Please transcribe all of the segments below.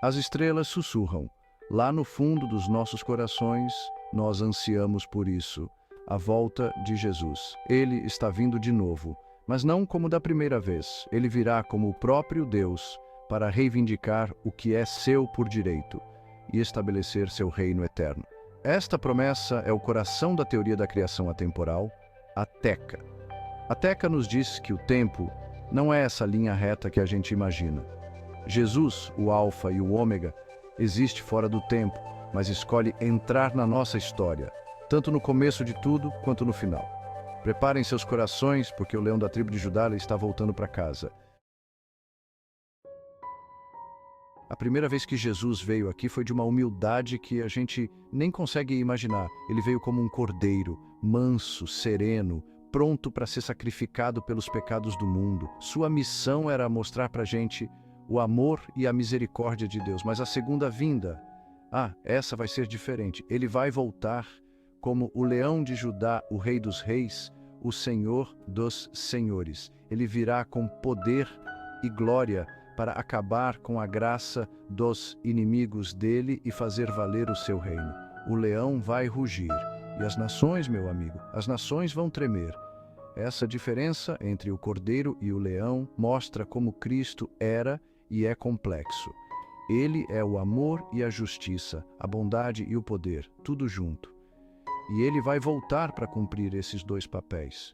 As estrelas sussurram. Lá no fundo dos nossos corações, nós ansiamos por isso, a volta de Jesus. Ele está vindo de novo, mas não como da primeira vez. Ele virá como o próprio Deus para reivindicar o que é seu por direito e estabelecer seu reino eterno. Esta promessa é o coração da teoria da criação atemporal, a Teca. A Teca nos diz que o tempo não é essa linha reta que a gente imagina. Jesus, o Alfa e o Ômega, existe fora do tempo, mas escolhe entrar na nossa história, tanto no começo de tudo quanto no final. Preparem seus corações, porque o leão da tribo de Judá está voltando para casa. A primeira vez que Jesus veio aqui foi de uma humildade que a gente nem consegue imaginar. Ele veio como um cordeiro, manso, sereno, pronto para ser sacrificado pelos pecados do mundo. Sua missão era mostrar para a gente o amor e a misericórdia de Deus. Mas a segunda vinda, essa vai ser diferente. Ele vai voltar como o leão de Judá, o rei dos reis, o senhor dos senhores. Ele virá com poder e glória para acabar com a graça dos inimigos dele e fazer valer o seu reino. O leão vai rugir. E as nações, meu amigo, as nações vão tremer. Essa diferença entre o cordeiro e o leão mostra como Cristo era e é complexo. Ele é o amor e a justiça, a bondade e o poder, tudo junto. E ele vai voltar para cumprir esses dois papéis.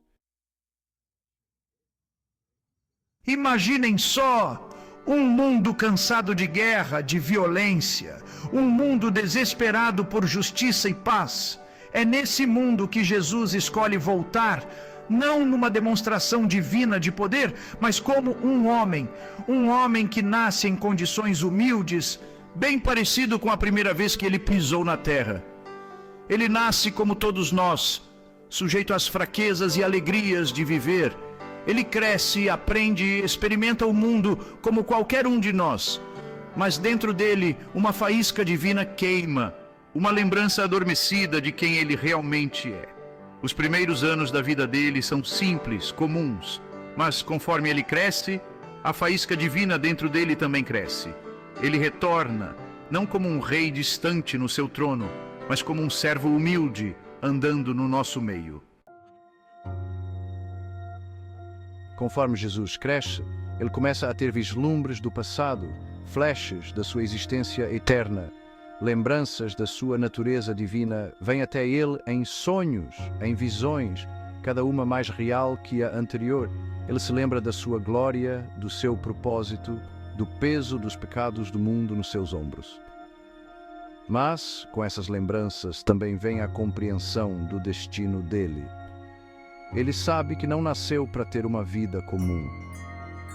Imaginem só um mundo cansado de guerra, de violência, um mundo desesperado por justiça e paz. É nesse mundo que Jesus escolhe voltar, não numa demonstração divina de poder, mas como um homem que nasce em condições humildes, bem parecido com a primeira vez que ele pisou na terra. Ele nasce como todos nós, sujeito às fraquezas e alegrias de viver. Ele cresce, aprende e experimenta o mundo como qualquer um de nós. Mas dentro dele, uma faísca divina queima, uma lembrança adormecida de quem ele realmente é. Os primeiros anos da vida dele são simples, comuns, mas conforme ele cresce, a faísca divina dentro dele também cresce. Ele retorna, não como um rei distante no seu trono, mas como um servo humilde, andando no nosso meio. Conforme Jesus cresce, ele começa a ter vislumbres do passado, flashes da sua existência eterna. Lembranças da sua natureza divina vêm até ele em sonhos, em visões, cada uma mais real que a anterior. Ele se lembra da sua glória, do seu propósito, do peso dos pecados do mundo nos seus ombros. Mas, com essas lembranças, também vem a compreensão do destino dele. Ele sabe que não nasceu para ter uma vida comum.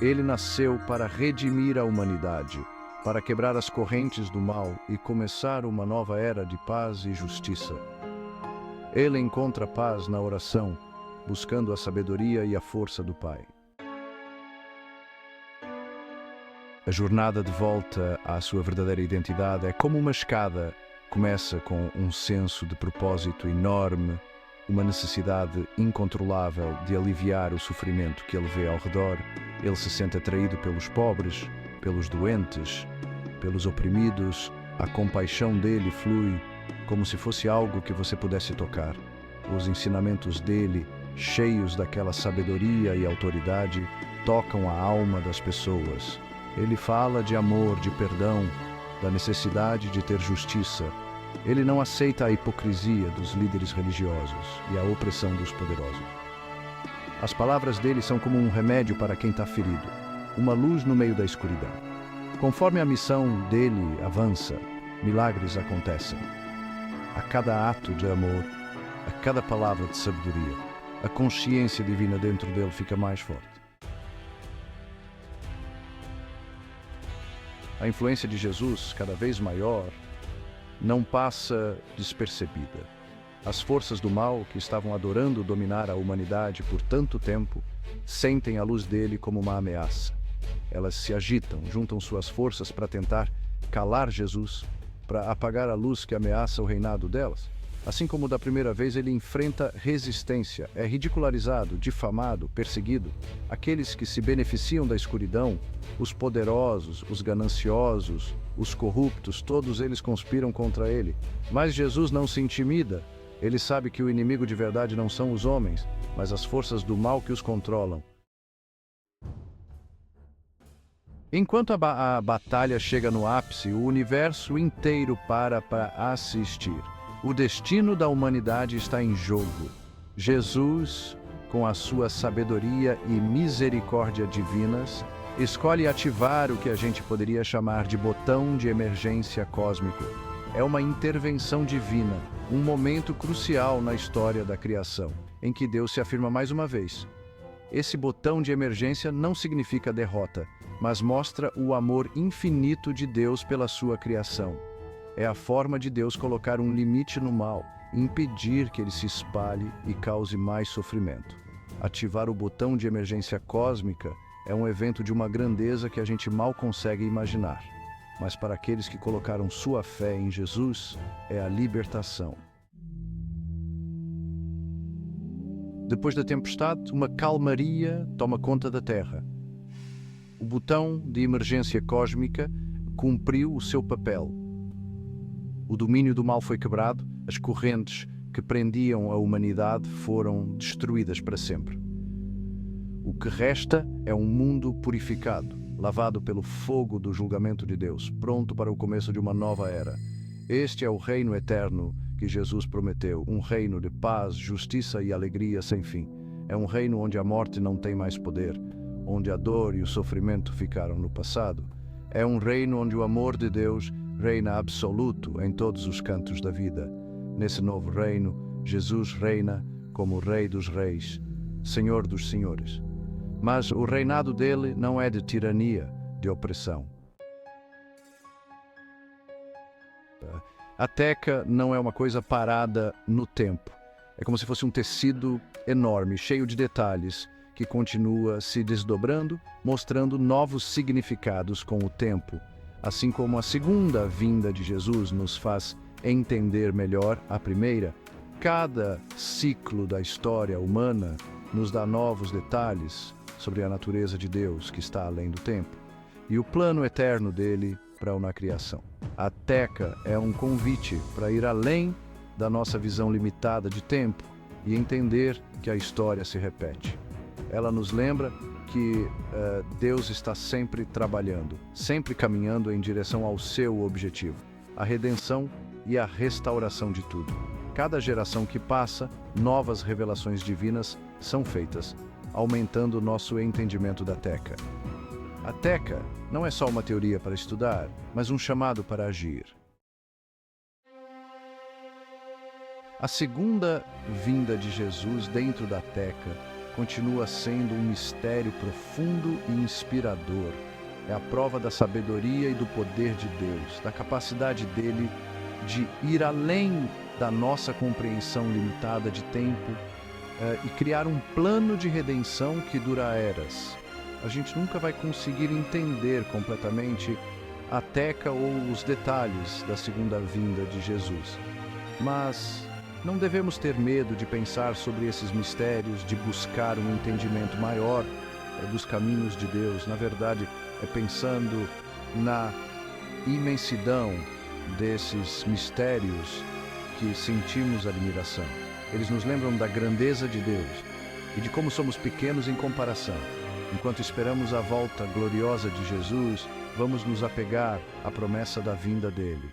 Ele nasceu para redimir a humanidade, para quebrar as correntes do mal e começar uma nova era de paz e justiça. Ele encontra paz na oração, buscando a sabedoria e a força do Pai. A jornada de volta à sua verdadeira identidade é como uma escada. Começa com um senso de propósito enorme, uma necessidade incontrolável de aliviar o sofrimento que ele vê ao redor. Ele se sente atraído pelos pobres, pelos doentes, pelos oprimidos. A compaixão dele flui como se fosse algo que você pudesse tocar. Os ensinamentos dele, cheios daquela sabedoria e autoridade, tocam a alma das pessoas. Ele fala de amor, de perdão, da necessidade de ter justiça. Ele não aceita a hipocrisia dos líderes religiosos e a opressão dos poderosos. As palavras dele são como um remédio para quem está ferido, uma luz no meio da escuridão. Conforme a missão dele avança, milagres acontecem. A cada ato de amor, a cada palavra de sabedoria, a consciência divina dentro dele fica mais forte. A influência de Jesus, cada vez maior, não passa despercebida. As forças do mal, que estavam adorando dominar a humanidade por tanto tempo, sentem a luz dele como uma ameaça. Elas se agitam, juntam suas forças para tentar calar Jesus, para apagar a luz que ameaça o reinado delas. Assim como da primeira vez, ele enfrenta resistência, é ridicularizado, difamado, perseguido. Aqueles que se beneficiam da escuridão, os poderosos, os gananciosos, os corruptos, todos eles conspiram contra ele. Mas Jesus não se intimida. Ele sabe que o inimigo de verdade não são os homens, mas as forças do mal que os controlam. Enquanto a batalha chega no ápice, o universo inteiro para assistir. O destino da humanidade está em jogo. Jesus, com a sua sabedoria e misericórdia divinas, escolhe ativar o que a gente poderia chamar de botão de emergência cósmico. É uma intervenção divina, um momento crucial na história da criação, em que Deus se afirma mais uma vez. Esse botão de emergência não significa derrota, mas mostra o amor infinito de Deus pela sua criação. É a forma de Deus colocar um limite no mal, impedir que ele se espalhe e cause mais sofrimento. Ativar o botão de emergência cósmica é um evento de uma grandeza que a gente mal consegue imaginar. Mas para aqueles que colocaram sua fé em Jesus, é a libertação. Depois da tempestade, uma calmaria toma conta da Terra. O botão de emergência cósmica cumpriu o seu papel. O domínio do mal foi quebrado, as correntes que prendiam a humanidade foram destruídas para sempre. O que resta é um mundo purificado, lavado pelo fogo do julgamento de Deus, pronto para o começo de uma nova era. Este é o reino eterno que Jesus prometeu, um reino de paz, justiça e alegria sem fim. É um reino onde a morte não tem mais poder, onde a dor e o sofrimento ficaram no passado. É um reino onde o amor de Deus reina absoluto em todos os cantos da vida. Nesse novo reino, Jesus reina como Rei dos Reis, Senhor dos Senhores. Mas o reinado dele não é de tirania, de opressão. A teca não é uma coisa parada no tempo. É como se fosse um tecido enorme, cheio de detalhes, que continua se desdobrando, mostrando novos significados com o tempo. Assim como a segunda vinda de Jesus nos faz entender melhor a primeira, cada ciclo da história humana nos dá novos detalhes sobre a natureza de Deus que está além do tempo e o plano eterno dele para uma criação. A teca é um convite para ir além da nossa visão limitada de tempo e entender que a história se repete. Ela nos lembra que Deus está sempre trabalhando, sempre caminhando em direção ao seu objetivo, a redenção e a restauração de tudo. Cada geração que passa, novas revelações divinas são feitas, aumentando nosso entendimento da teca. A teca não é só uma teoria para estudar, mas um chamado para agir. A segunda vinda de Jesus dentro da teca continua sendo um mistério profundo e inspirador. É a prova da sabedoria e do poder de Deus, da capacidade dele de ir além da nossa compreensão limitada de tempo e criar um plano de redenção que dura eras. A gente nunca vai conseguir entender completamente a teca ou os detalhes da segunda vinda de Jesus. Mas não devemos ter medo de pensar sobre esses mistérios, de buscar um entendimento maior dos caminhos de Deus. Na verdade, é pensando na imensidão desses mistérios que sentimos admiração. Eles nos lembram da grandeza de Deus e de como somos pequenos em comparação. Enquanto esperamos a volta gloriosa de Jesus, vamos nos apegar à promessa da vinda dele.